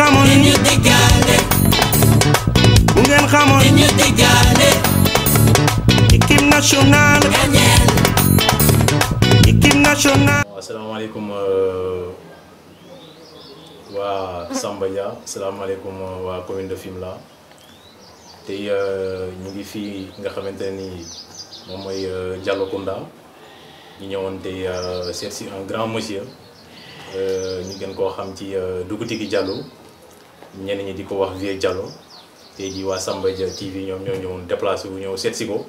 xamoon ñu diggaale bu ngeen xamoon ñu diggaale équipe nationale gagneel équipe nationale. asalaamaaleykum waa Samba Dia asalaamaaleykum waa commune de Fimela tey ñu ngi fii nga xamante ni moom mooy Diallo Kounda ñu ñëwoon tey seet si un grand monsieur ñu gën koo xam ci Dugutigi Diallo ñenn ñi di ko wax Vieux Diallo tey jii waa Samba Dia TV ñoom ñoo ñëwoon déplacé wu ñëw seet si ko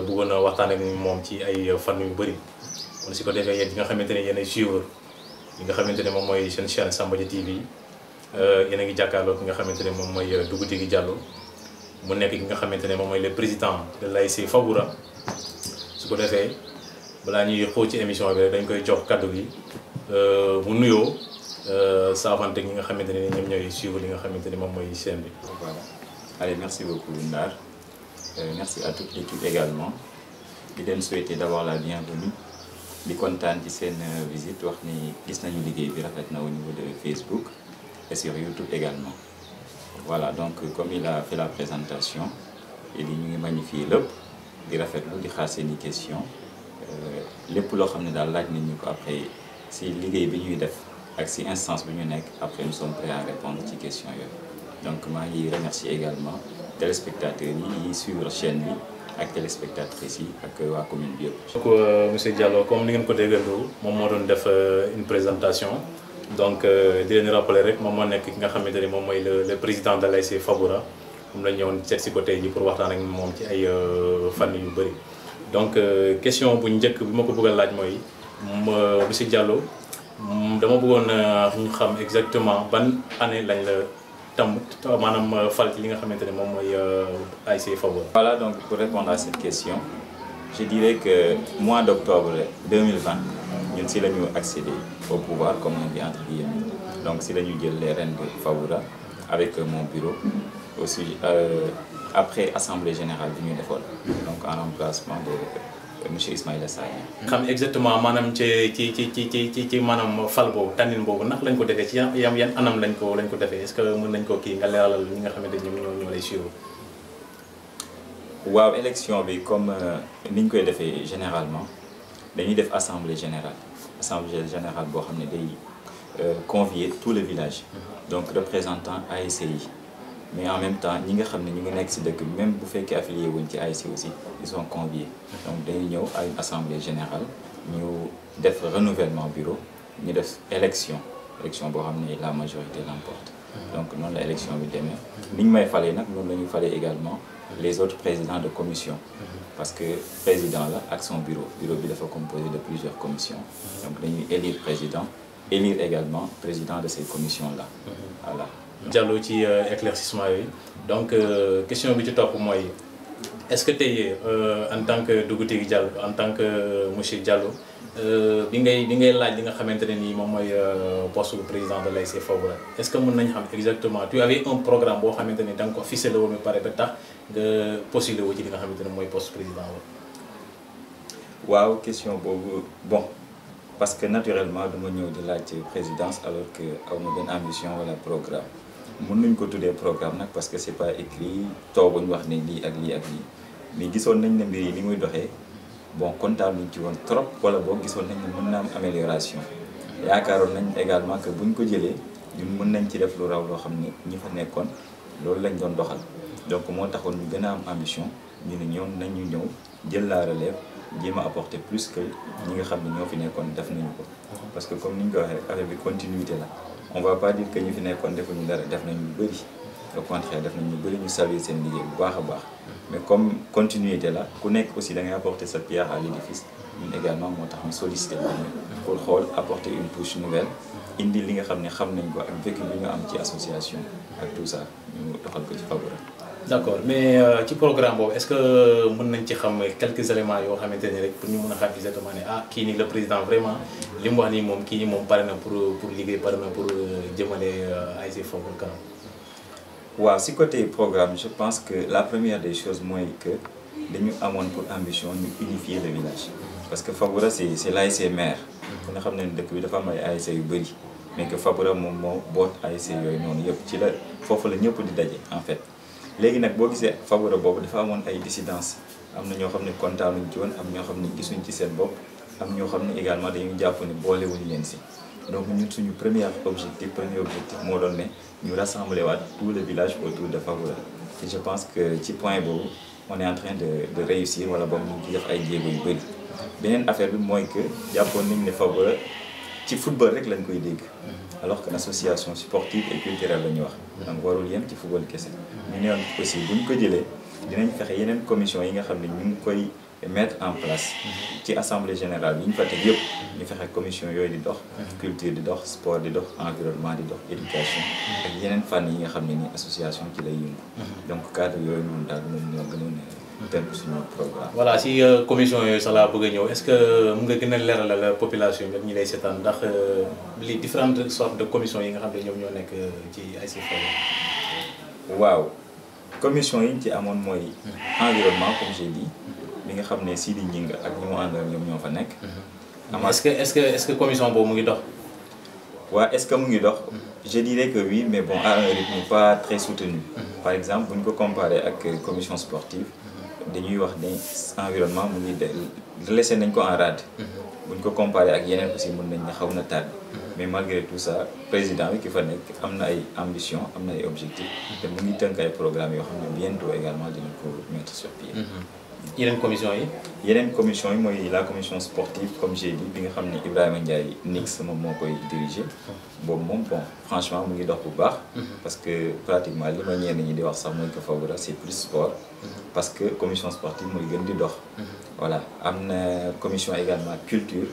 bëggoon a waxtaan ak moom ci ay fànn yu bëri. kon si ko defee yéen ñi nga xamante ne yéen ay suivre yi nga xamante ne moom mooy seen chaîne Samba Dia TV yéen a ngi jàkkaarloo ki nga xamante ne moom mooy Dugutigi Diallo mu nekk ki nga xamante ne moom mooy le président de l'ASC Faboura su ko defee balaa ñuy xóot ci émission bi rek dañ koy jox kaddu gi mu nuyoo saafante ñi nga xamante ne ñoom ñooy suivre li nga xamante ne moom mooy chaîne bi. Voilà. Allez, merci beaucoup Ndar. Merci à toute l'équipe également. di leen souhaiter d'avoir la bienvenue. di kontaan ci seen visite wax ni gis nañu liggéey bi rafet na au niveau de Facebook et sur YouTube également voilà donc comme il a fait la présentation et li ñu ngi magnifier lépp di rafetlu di xaar seen i question lépp loo xam ne daal laaj nañ ñu ko après si liggéey bi ñuy def ak si instance bi ñu nekk après nous sommes prêts à répondre ci question yooyu donc maa ngi remercier également téléspectateurs yi suivre chaîne bi ak téléspectatrices yi ak waa commune bi yëpp. donc monsieur Diallo comme ni ngeen ko déggandoo moom moo doon def une présentation donc di leen rappeler rek moom moo nekk ki nga xamante ni moom mooy le président de l'ASC Faboura moom la ñu ñëwoon seet si ko tey ji pour waxtaan ak moom ci ay fànn yu bëri. donc question bu njëkk bi ma ko bëgg a laaj mooy monsieur Diallo dama bëggoon ñu xam exactement ban année lañ la. maanaam fal ci li nga xamante ne moom mooy ASC Faboura. Voilà donc pour répondre à cette question je dirais que mois d'octobre 2020 ñun si la ñu accédé au pouvoir comme on dit entre guillemets donc si la ñu jël les rênes de Faboura avec mon bureau aussi après assemblée générale bi ñu defoon donc en remplacement de monsieur Ismaïla Sagna. xam exactement maanaam ci maanaam fal boobu tànnin boobu ndax lañ ko defee ci yan anam lañ ko defee est-ce que mën nañ ko kii nga leeralal ñi nga xamante ne ñoo lay suivre. waaw élection bi comme ni ñu koy defee généralement dañuy def assemblée générale boo xam ne day convier tout le village donc représentant ASC yi mais en même temps ñi nga xam ne ñu ngi nekk ci dëkk bi même bu fekkee affilié wuñ ci ASC aussi ils sont conviés donc dañuy ñëw à une assemblée générale ñu def renouvellement bureau ñu def élection boo xam ne la majorité l'emporte donc noonu la élection bi demee ni ñu may falee nag noonu la ñuy falee également les autres présidents de commission parce que président la ak son bureau bi dafa composé de plusieurs commissions donc dañuy élire président élire également président de ces commissions là voilà. Diallo ci éclaircissement yooyu donc question bi ci topp mooy est-ce que tey en tant que Dugutigi Diallo en tant que monsieur Diallo bi ngay laaj li nga xamante ne nii moom mooy poste président de l'ASC Faboura est-ce que mën nañu xam exactement tu avais un programme boo xamante ni da nga ko ficelé woon ba pare ba tax nga postulé wu ci li nga xamante ne mooy poste président la. waaw question boobu bon parce que naturellement dama ñëw di laaj présidence alors que aw ma benn ambition wala programme. mën nañ ko tuddee programme nag parce que c'est pas écrit tooguñ wax ne lii ak lii mais gisoon nañ ne mbir yi ni muy doxee bon kontaan nañ ci woon trop wala boo gisoon nañ ne mën na am amélioration yaakaaroon nañ également que buñ ko jëlee ñun mën nañ ci def lu raw loo xam ne ñi fa nekkoon loolu lañ doon doxal donc moo taxoon ñu gën a am ambition ñu ne ñoom nañ ñu ñëw jël la relève jéem a apporter plus que ñi nga xam ne ñoo fi nekkoon def nañu ko parce que comme ni ñu ko waxee affaire bi continuité la. on va pas dire que ñu fi nekkoon defuñu dara def nañ lu bëri au contraire def nañ lu bëri ñu saluer seen liggéey bu baax a baax mais comme continuité la ku nekk aussi da ngay apporter sa pierre à l'édifice ñun également moo tax ñu sollicité pour xool apporter une touche nouvelle indi li nga xam ne xam nañ ko ak vécu bi ñu am ci association ak tout ça ñu doxal ko ci Faboura. d'accord mais ci programme boobu est-ce que mën nañ ci xam quelques éléments yoo xamante ni rek pour ñu mën a xam exactement ne kii nii le président vraiment li mu wax nii moom kii moom pare na pour liggéey pare na pour jëmale ASC Faboura kanam. waaw si côté programme je pense que la première des choses mooy que dañu amoon pour ambition ñu unifier le village parce que Faboura c'est l'ASC mère ku nga xam ne dëkk bi dafa am ay ASC yu bëri mais que Fabura moom moo boot ASC yooyu noonu yëpp ci la foofu la ñëpp di daje en fait. léegi nag boo gisee Fabura boobu dafa amoon ay dissidence am na ñoo xam ne kontaanuñ ci woon am ñoo xam ne gisuñ ci seen bopp am ñoo xam ne également dañuy jàpp ne boolewuñu leen si. donc ñun suñu premier objectif moo doon ne ñu rassembler waat tout le village autour de Fabura et je pense que ci point boobu on est en train de réussir wala boog ñu ngi def ay jéego yu bëri. beneen affaire bi mooy que jàppoon nañ ne Fabura ci football rek lañ koy dégg alors que association sportive et culturelle la ñu wax donc warul yem ci football kese ñu newoon aussi bu ñu ko jëlee dinañ fexe yeneen commission yi nga xam ne ñu ngi koy mettre en place ci assemblée générale yi ñu fa teg yëpp ñu fexe commission yooyu di dox culture di dox sport di dox environnement di dox éducation ak yeneen fànn yi nga xam ne ni association ci lay yëngu donc cadre yooyu noonu daal moom ñoo gënoon tënk suñu programme. voilà si commission yooyu sax laa bëgg a ñëw est-ce que mun nga gën a leeralal la population bi ñi lay seetaan ndax les différentes sortes de commissions yi nga xam ne ñoom ñoo nekk ci ASC Fabura. waaw commission yi ñu ci amoon mooy environnement comme j'ai dit bi nga xam ne Sidi Ñing ak ñi mu àndal ñoom ñoo fa nekk. est-ce que commission boobu mu ngi dox. waaw est-ce que mu ngi dox. je dirais que oui mais bon à un rythme pas très soutenu. par exemple bu ñu ko comparé ak commission sportive. dañuy wax ne environnement mu ngi laissé nañ ko en rade. bu ñu ko comparé ak yeneen aussi mën nañ ne xaw na tardé. mais malgré tout ça président bi ki fa nekk am na ay ambition am na ay objectifs. te mu ngi tënk ay programmes yoo xam ne bientôt également dina ko mettre sur pied. yeneen commission yi. yeneen commission yi mooy la commission sportive comme j'ai dit bi nga xam ne Ibrahima Ndiaye Nix moom moo koy diriger. boobu moom bon franchement mu ngi dox bu baax. parce que pratiquement li ma ñenn ñi di wax sax mooy que Fabura c'est plus sport. parce que commission sportive mooy gën di dox. voilà am na commission également culture.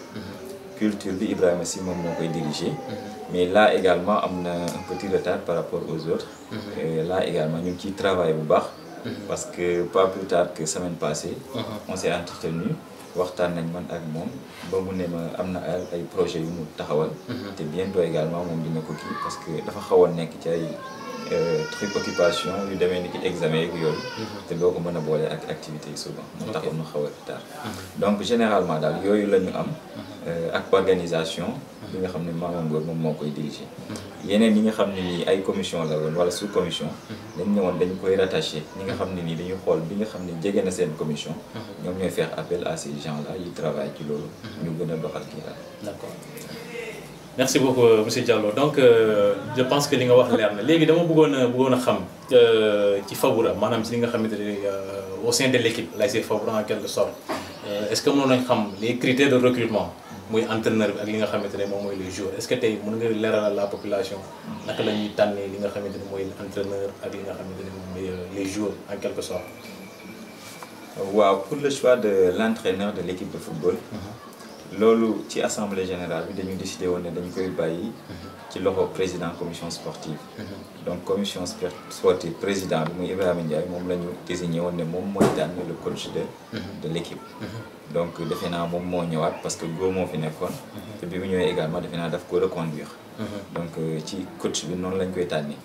culture bi Ibrahima Sy moom moo koy diriger. mais là également am na un petit retard par rapport aux autres. et là également ñu ngi ciy travail bu baax. parce que pas plus tard que semaine passée. on s'est entretenu waxtaan nañ man ak moom ba mu ne ma am na ay projets yu mu taxawal. te bientôt également moom dina ko kii parce que dafa xawoon nekk ci ay truc occupation yu demee ni ki examen yeeg yooyu. te doo ko mën a boole ak activités yi souvent. moo taxoon mu xaw a retard. donc généralement daal yooyu la ñu am. ak organisation. bi nga xam ne Mama Ngor moom moo koy diriger. yeneen yi nga xam ne nii ay commission la woon wala sous commission. dañ ñëwoon dañu koy rattaché ñi nga xam ne nii dañuy xool bi nga xam ne jege na seen commission. ñoom ñooy faire appel à ces gens là yi travaillent ci loolu. ñu gën a doxal kii daal. d'accord merci beaucoup monsieur Diallo donc je pense que li nga wax leer na léegi dama bëggoon a xam ci Fabura maanaam si li nga xamante ne au sein de l'équipe l'ASC Fabura en quelque sorte est-ce que mën nañ xam les critères de recrutement. muy entraîneur bi ak li nga xamante ne moom mooy les joueurs est-ce que tey mën nga leeralal la population naka la ñuy tànnee li nga xamante ne mooy entraîneur ak li nga xamante ne moom mooy les joueurs en quelque sorte. waaw pour le choix de l'entraîneur de l'équipe de football. loolu ci assemblée générale bi dañu décidé woon ne dañu koy bàyyi. ci loxo président commission sportive. donc commission sportive président bi muy Ibrahima Ndiaye moom la ñu désigné woon ne moom mooy tànn le coach de l'équipe. donc defe naa moom moo ñëwaat parce que góor moo fi nekkoon. te bi mu ñëwee également defe naa daf ko reconduire. donc ci coach bi noonu lañ koy tànnee.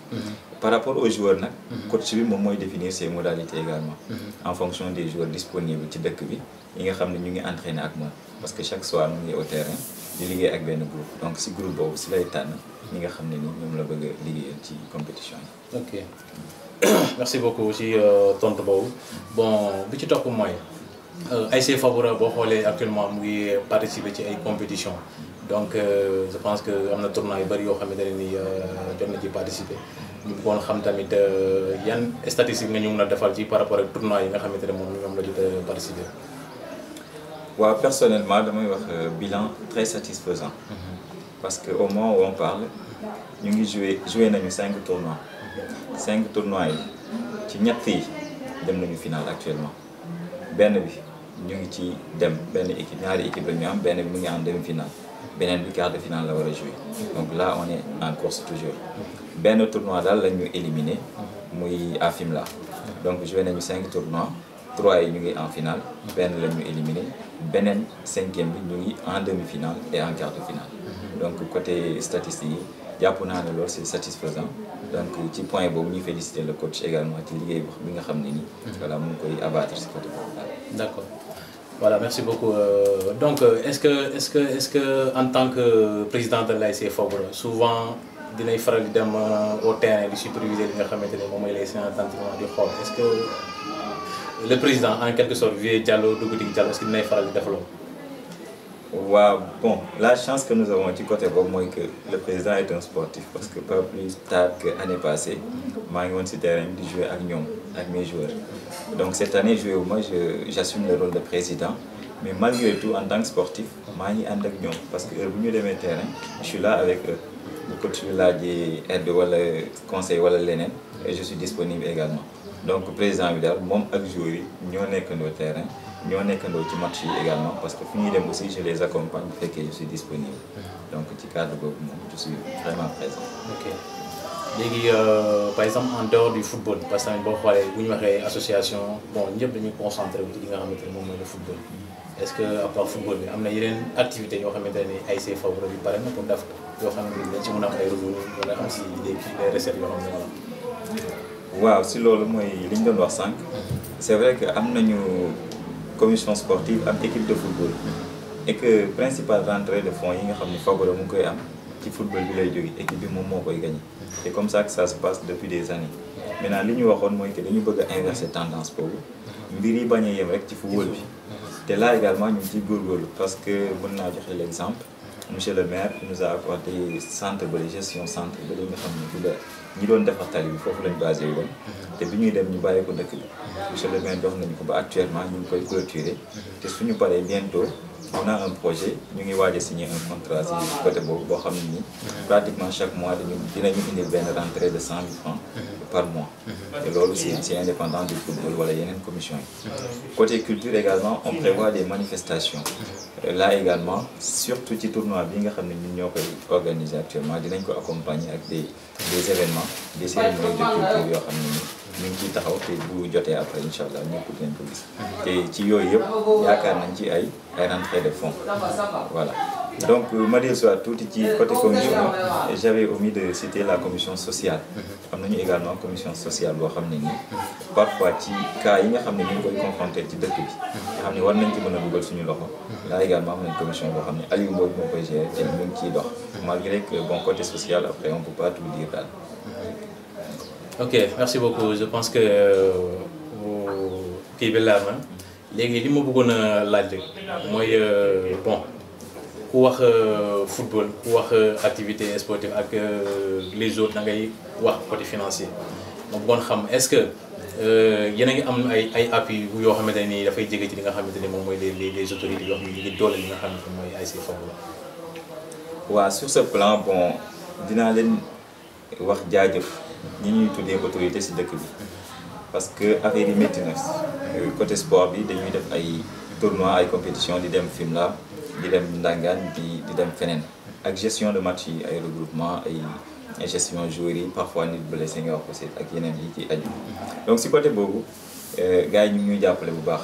par rapport aux joueurs nag. coach bi moom mooy définir ses modalités également. en fonction des joueurs disponibles ci dëkk bi yi nga xam ne ñu ngi entraîner ak moom. parce que chaque soir mu ngi au terrain di liggéey ak benn groupe donc si groupe boobu si lay tànn ñi nga xam ne ni ñoom la bëgg a liggéeyal ci compétition yi. ok merci beaucoup ci tontu boobu bon bi ci topp mooy ASC Fabura boo xoolee actuellement mu ngi participer ci ay compétition donc je pense que am na tournoi yu bëri yoo xamante ne ni jot na ci participer ñu bëggoon xam tamit yan statistiques nga ñu mën a defal ci par rapport ak tournoi yi nga xamante ne moom ñoom la jot a participer. waaw personnellement damay wax bilan très satisfaisant. parce que au moment où on parle ñu ngi joué nañu 5 tournois. 5 tournois yi ci ñett yi dem nañu final actuellement benn bi ñu ngi ci dem benn équipe ñaari équipe la ñu am benn bi mu ngi en demi-finale beneen bi quart de finale la war a jouer donc là on est en course toujours benn tournoi daal la ñu éliminé muy à Fimela donc joué nañu 5 tournois 3 yi ñu ngi en finale benn la ñu éliminé beneen 5e bi ñu ngi en demi-finale et en quart de finale donc côté statistique yi jàpp naa ne loolu c'est satisfaisant donc ci point boobu ñuy féliciter le coach également ci liggéey bi nga xam ne nii. voilà mu ngi koy abattre si côté boobu daal. d'accord Voilà, merci beaucoup. Donc, est-ce que en tant que président de l'ASC Fabra, souvent, dinañ faral di dem au terrain di superviser li nga xamante ne moom mooy les séances d'entraînement di xool est-ce que le président en quelque sorte Vieux Diallo Dougouti Diallo est-ce que dinañ faral di def loolu. waaw bon la chance que nous avons ci côté boobu mooy que le président est un sportif parce que pas plus tard que année passée maa ngi woon ci terrain di jouer ak ñoom ak mes joueurs donc cette année joué wu ma j'assume le rôle de président mais malgré tout en tant que sportif maa ngi ànd ak ñoom parce que heure bu ñu demee terrain je suis là avec eux bu coach bi laajee aide wala conseil wala leneen et je suis disponible également donc président bi daal moom ak joueurs yi ñoo nekkandoo terrain ñoo nekkandoo ci match yi également parce que fu ñuy dem aussi je les accompagne bu fekkee je suis disponible donc ci cadre boobu moom je suis vraiment présent. Ok léegi par exemple en dehors du football parce que boo xoolee bu ñu waxee association bon ñëpp dañuy concentré wu ci li nga xamante ne moom mooy le football est-ce que à part football bi am na yeneen activités yoo xamante ne ASC Fabra bi pare na pour def yoo xam ne dañ ci mën a am ay revenus wala am si des recettes yoo xam ne voilà. waaw si loolu mooy li ñu doon wax sànq c'est vrai que am nañu commission sportive am équipe de football et que principale rentrée de fonds yi nga xam ne Fabra mu ngi koy am ci football bi lay jóge équipe bi moom moo koy gagné c'est comme ça que ça se passe depuis des années maintenant li ñu waxoon mooy que dañu bëgg a inverser tendance boobu mbir yi bañ a yem rek ci football bi te là également ñu ngi ciy góorgóorlu parce que mën naa joxe l'exemple monsieur le maire nous a accordé centre ba gestion centre ba li nga xam ne bi la ñi doon defar tali bi foofu lañ basé woon te bi ñuy dem ñu bàyyi ko dëkk bi monsieur le maire jox nañu ko ba actuellement ñu ngi koy clôturer te suñu paree bientôt on a un projet ñu ngi waaj a signer un contrat ci côté boobu boo xam ne nii pratiquement chaque mois dinañu indil benn rentrée de 100 000 francs par mois te loolu c'est indépendant du football wala yeneen commission yi côté culture également on prévoit des manifestations là également surtout ci tournoi bi nga xam ne ñun ñoo koy organiser actuellement dinañ ko accompagner ak des événements des cérémonies de culture yoo xam ne nii ñu ngi ciy taxaw te bu jotee après incha allah ñëpp dinañ ko gis te ci yooyu yëpp yaakaar nañ ci ay rentrées de fonds voilà donc ma dellu si waat tuuti ci côté commission j'avais omis de citer la commission sociale am nañu également commission sociale boo xam ne nii parfois ci cas yi nga xam ne ñu ngi koy confronter ci dëkk bi nga xam ne war nañ ci mën a dugal suñu loxo là également am nañ commission boo xam ne Aliou Mbodj moo koy gérer te ñu ngi ciy dox malgré que bon côté social après on peut pas tout dire daal. Ok merci beaucoup je pense que kii bi leer na léegi li ma bëggoon a laaj rek mooy bon ku wax football ku wax activité sportive ak les autres da ngay wax côté financier ma bëggoon xam est-ce que yéen a ngi am ay appui yoo xamante ne nii dafay jege ci li nga xamante ne moom mooy les autorités yoo xam ne ñu ngi doole li nga xamante ne mooy ASC Fabra. waaw sur ce plan bon dinaa leen wax jaajëf ñi ñuy tuddee autorité ci dëkk bi parce que affaire yi métti na côté sport bi dañuy def ay tournois ay compétition di dem Fimela di dem Ndangaan di dem feneen ak gestion de match yi ay regroupement ay gestion joueurs yi parfois nit blessé nga wax aussi ak yeneen yi ci aju donc ci côté boobu gars yi ñu ngi ñuy jàppale bu baax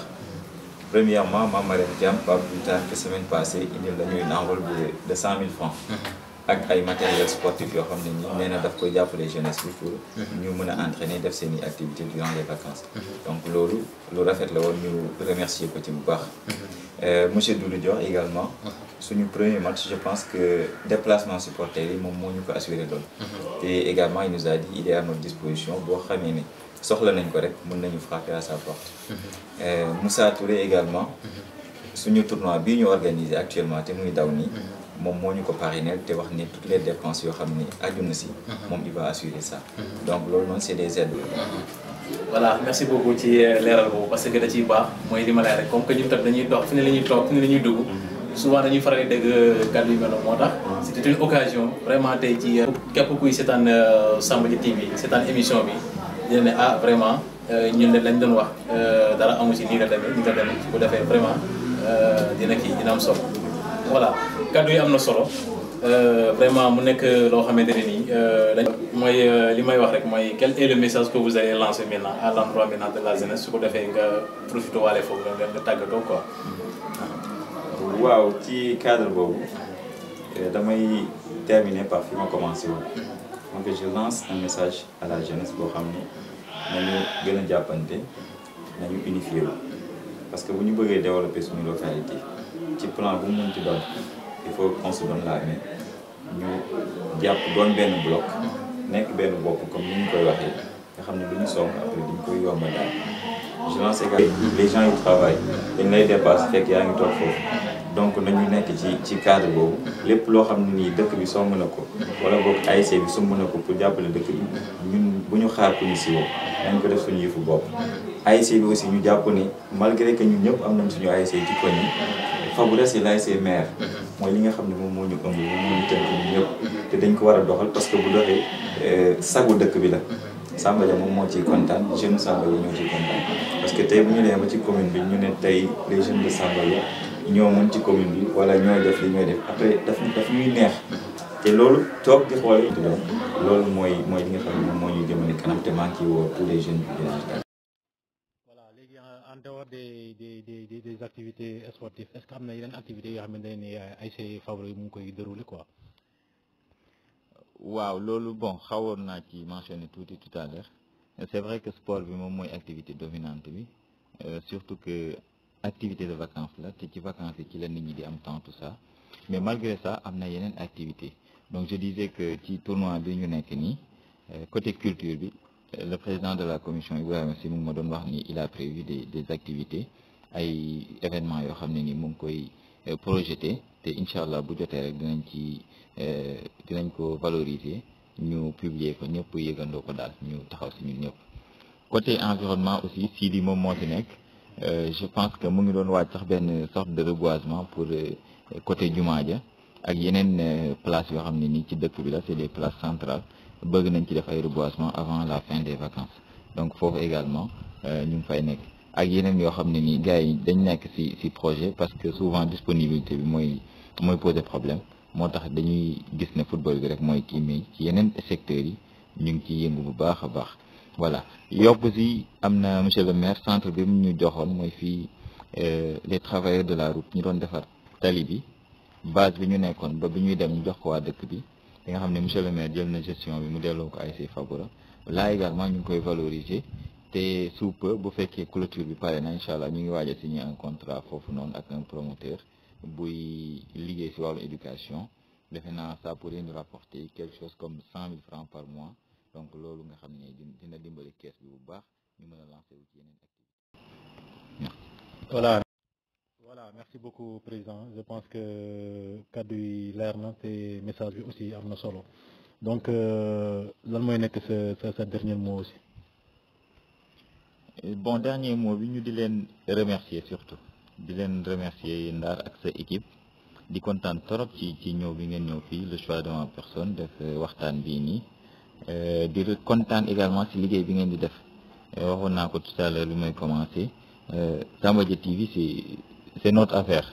premièrement Mame Marème Thiam pas plus tard que semaine passée indil nañu une enveloppe de 100 000 francs ak ay matériel sportif yoo xam ne nii nee na daf koy jàppale jeunesse bi pour ñu mën a entraîner def seeni activités durant les vacances donc loolu lu rafet la woon ñu remercier ko ci bu baax monsieur Doudou Dior également suñu premier match je pense que déplacement supporters yi moom moo ñu ko assuré loolu te également il nous a dit il est à notre disposition boo xamee ne soxla nañ ko rek mën nañu frapper à sa porte Moussa Touré également suñu tournoi bii ñu organisé actuellement te muy daw nii moom moo ñu ko parrainé te wax ni toutes les dépenses yoo xam ni aju na si moom il va assurer ça donc loolu noonu c'est des aides. voilà merci beaucoup ci leeral boobu parce que da ciy baax mooy li ma lay rek comme que ñun tam dañuy dox fi ne la ñuy toog fi ne la ñuy dugg souvent dañuy faral di dégg kàddu yu mel noonu moo tax c'était une occasion vraiment tey ci képp kuy seetaan Samba Dia TV seetaan émission bi dina ne ah vraiment ñun de lañ doon wax dara amu ci nii la demee nii la demee bu defee vraiment dina am solo voilà kàddu yi am na solo vraiment mu nekk loo xamante ne nii dañ mooy li may wax rek mooy quel est le message que vous allez lancer maintenant à l'endroit maintenant de la jeunesse su ko defee nga profité waale foofu nga tàggatoo quoi. waaw ci cadre boobu damay terminer par fi ma commencé woon donc je lance un message à la jeunesse boo xam ni nañu gën a jàppante nañu unifié wu parce que bu ñu bëggee développer suñu localité ci plan bu mu mënti doon il faut qu'on se donne la main ñu jàpp doon benn bloc nekk benn bopp comme ni ñu koy waxee nga xam ne lu ñu song après dañ koy yomba daal. Je lance également les gens qui travaillent dañ lay dépasse fekk yaa ngi toog foofu donc nañu nekk ci cadre boobu lépp loo xam ne nii dëkk bi song na ko wala boog ASC bi sumb na ko pour jàppale dëkk bi ñun bu ñu xaar ku ñu siwoo nañ ko def suñu yëfu bopp. ASC bi aussi ñu jàpp ni malgré que ñun ñëpp am nañ suñu ASC ci koñ yi Fabouras c'est l'ASC maire mooy li nga xam ne moom moo ñu ëmb moom moo ñu tënk ñun ñëpp te dañ ko war a doxal parce que bu doxee sagu dëkk bi la. Samba Dia moom moo ciy kontaan jeune Samba Dia ñoo ciy kontaan parce que tey bu ñu demee ba ci commune bi ñu ne tey les jeunes de Samba Dia ñoo mën ci commune bi wala ñooy def li ñooy def après daf ñuy neex te loolu toog di xoole doon loolu mooy li nga xam ne moom moo ñuy jëmale kanam te maa ngi ciy woo tous les jeunes du village. Voilà, léegi en dehors des activités sportives est-ce que am na yeneen activités yoo xamante ne ASC Fabouras mu ngi koy dérouler quoi. waaw loolu bon xawoon naa ci mentionné tuuti tout à l'heure c'est vrai que sport bi moom mooy activité dominante bi surtout que activité de vacances la te ci vacances yi ci la nit ñi di am temps tout ça mais malgré ça am na yeneen activité donc je disais que ci tournoi bi ñu nekk nii côté culture bi le président de la commission Ibrahima Sy mu ngi ma doon wax ni il a prévu des activités ay événements yoo xam ne ni mu ngi koy projeté te incha allah bu jotee rek dinañ ko valoriser ñu publier ko ñëpp yëgandoo ko daal ñu taxaw si ñun ñëpp. côté environnement aussi Sidi moom moo ci nekk je pense que mu ngi doon waaj sax benn sorte de reboisement pour côté Jumaa ja ak yeneen places yoo xam ne nii ci dëkk bi la c'est des places centrales bëgg nañ ci def ay reboisement avant la fin des vacances donc foofu également ñu ngi fay nekk ak yeneen yoo xam ne nii gars yi dañ nekk ci projet parce que souvent disponibilité bi mooy poser problème moo tax dañuy gis ne football bi rek mooy kii mais ci yeneen secteurs yi ñu ngi ciy yëngu bu baax a baax voilà yokk si am na monsieur le maire centre bi mu ñu joxoon mooy fii les travailleurs de la route ñu doon defar tali bi base bi ñu nekkoon ba bi ñuy dem ñu jox ko waa dëkk bi di nga xam ne monsieur le maire jël na gestion bi mu delloo ko ASC Fabouras là également ñu ngi koy valoriser te sous peu bu fekkee clôture bi pare na incha allah ñu ngi waaj a signer un contrat foofu noonu ak un promoteur buy liggéey si wàllu éducation defe naa ça pourrait nous rapporter quelque chose comme 100 000 francs par mois donc loolu nga xam ne dina dimbali kees bi bu baax ñu mën a lancer wu ci yeneen activité. Voilà, merci beaucoup président je pense que kaddu yi leer na te message bi aussi am na solo donc lan mooy nekk sa dernier mot aussi. bon dernier mot bi ñu di leen remercier surtout di leen remercier Ndar ak sa équipe di kontaan trop ci ñëw bi ngeen ñëw fii le choix de ma personne def waxtaan bii nii di kontaan également ci liggéey bi ngeen di def waxoon naa ko tout à l'heure bi may commencer Samba Dia TV c'est notre affaire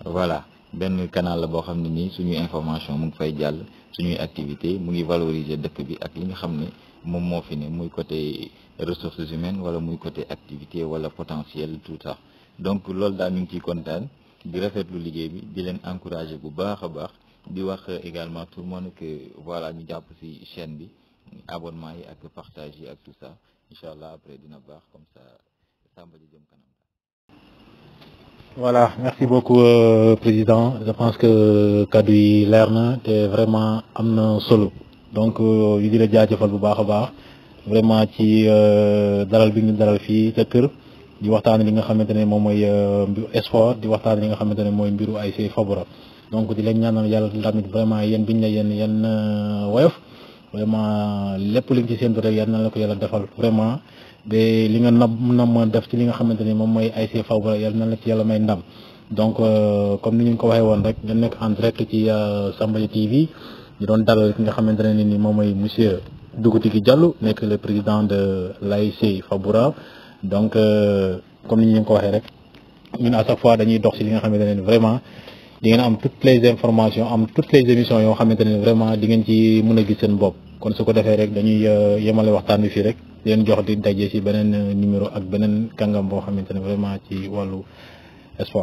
voilà benn canal la boo xam ne nii suñuy information mu ngi fay jàll suñuy activité mu ngi valoriser dëkk bi ak li nga xam ne moom moo fi ne muy côté ressources humaines wala muy côté activité wala potentiel tout ça donc loolu daal ñu ngi ciy kontaan di rafetlu liggéey bi di leen encourager bu baax a baax di wax également tout le monde que voilà ñu jàpp ci chaîne bi abonnement yi ak partage yi ak tout ça incha allah après dina baax comme ça Samba Dia jëm kanam. Voilà, merci beaucoup président je pense que kaddu yi leer na te vraiment am na solo donc yu di la jaajëfal bu baax a baax vraiment ci dalal bi ñu dalal fii sa kër di waxtaan li nga xamante ne moom mooy mbiru sport di waxtaan li nga xamante ne mooy mbiru ASC Fabouras donc di leen ñaanal yàlla tamit vraiment yéen biñ la yéen woyof vraiment lépp li nga ci seen rek yal na la ko yàlla defal vraiment ba li nga nam def ci li nga xamante ni moom mooy ASC Fabouras yal na la ci yàlla may ndam donc comme ni ñu ko waxee woon rek nga nekk en direct ci Samba Dia TV ñu doon dalal ki nga xamante ne ni moom mooy monsieur Dougoutigui Diallo nekk le président de l'ASC Fabouras donc comme ni ñu ko waxee rek ñun à chaque fois dañuy dox ci li nga xamante ne vraiment di ngeen am toutes les informations am toutes les émissions yoo xamante ne vraiment di ngeen ci mën a gis seen bopp kon su ko defee rek dañuy yemale waxtaan bi fii rek di leen jox di daje ci beneen numéro ak beneen kàngam boo xamante ne vraiment ci wàllu sport